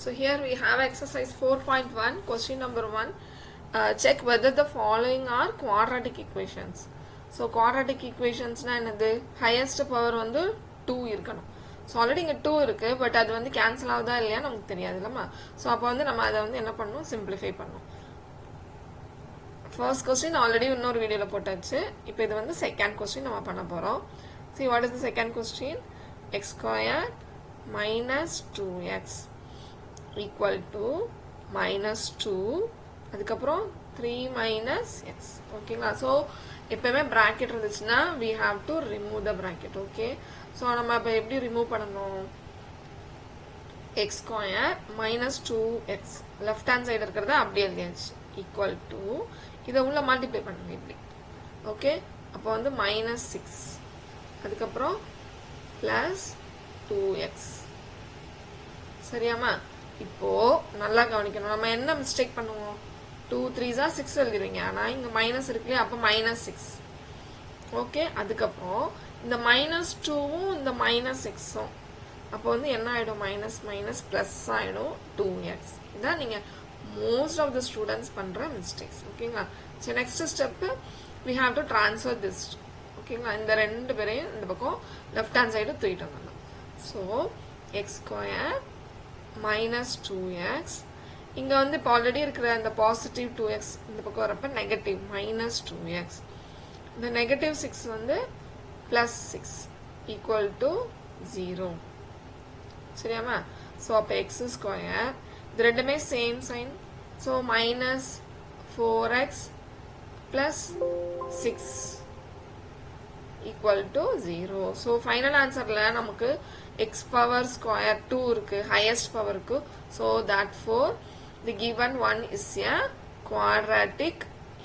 So here we have exercise 4.1, question number 1. Check whether the following are quadratic equations. So quadratic equations na enadhu highest power வந்து 2 இருக்கணும். So already இங்க 2 இருக்கு, but அது வந்து cancel ஆகுதா இல்லையா நமக்கு தெரியாது இல்லமா. So அப்போ வந்து நம்ம அதை வந்து என்ன பண்ணணும், simplify பண்ணணும். First question already இன்னொரு வீடியோல போட்டாச்சு. இப்போ இது வந்து second question நம்ம பண்ண போறோம். See what is the second question? X squared minus 2x equal to minus 2 அதுக்கப்புறம் 3 minus x. ஓகேங்களா? ஸோ எப்பவுமே bracket இருந்துச்சுன்னா we have to remove the bracket. Okay, so நம்ம இப்போ எப்படி ரிமூவ் பண்ணணும்? x square minus 2x left hand side இருக்கிறத அப்படியே எழுதியாச்சு equal to இதை உள்ள மல்டிப்ளை பண்ணுங்க இப்படி. ஓகே, அப்போ வந்து minus 6 அதுக்கப்புறம் plus 2x. சரியாமா? இப்போ நல்லா கவனிக்கணும், நம்ம என்ன மிஸ்டேக் பண்ணுவோம்? 2 3s 6 எழுதிருவீங்க, ஆனா இங்க மைனஸ் இருக்குல்லையா, அப்போ மைனஸ் 6. ஓகே, அதுக்கப்புறம் இந்த மைனஸ் 2வும் இந்த மைனஸ் 6ம் அப்போ வந்து என்ன ஆயிடும்? மைனஸ் மைனஸ் பிளஸ் ஆயிடும் 2x. இதான் நீங்க மோஸ்ட் ஆஃப் த ஸ்டூடெண்ட்ஸ் பண்ற மிஸ்டேக்ஸ். ஓகேங்களா? சரி, next step we have to transfer this. ஓகேங்களா? இந்த ரெண்டு பேரையும் இந்த பக்கம் லெஃப்ட் ஹேண்ட் சைடு தூக்கிட்டு வந்துடலாம். So X square minus 2x இங்க வந்து இப்போ ஆல்ரெடி இருக்கிற இந்த பாசிட்டிவ் 2x இந்த பக்கம் வரப்ப நெகட்டிவ் மைனஸ் 2x. இந்த நெகட்டிவ் 6 வந்து பிளஸ் 6 ஈக்குவல் டு 0. சரியாமா? ஸோ அப்போ எக்ஸ் ஸ்கொயர் இது ரெண்டுமே same sign. So minus 4x plus 6 equal to 0. So final answerல நமக்கு x power square 2 இருக்கு highest power க்கு. So therefore the given one is a quadratic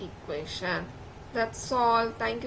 equation. That's all. Thank you.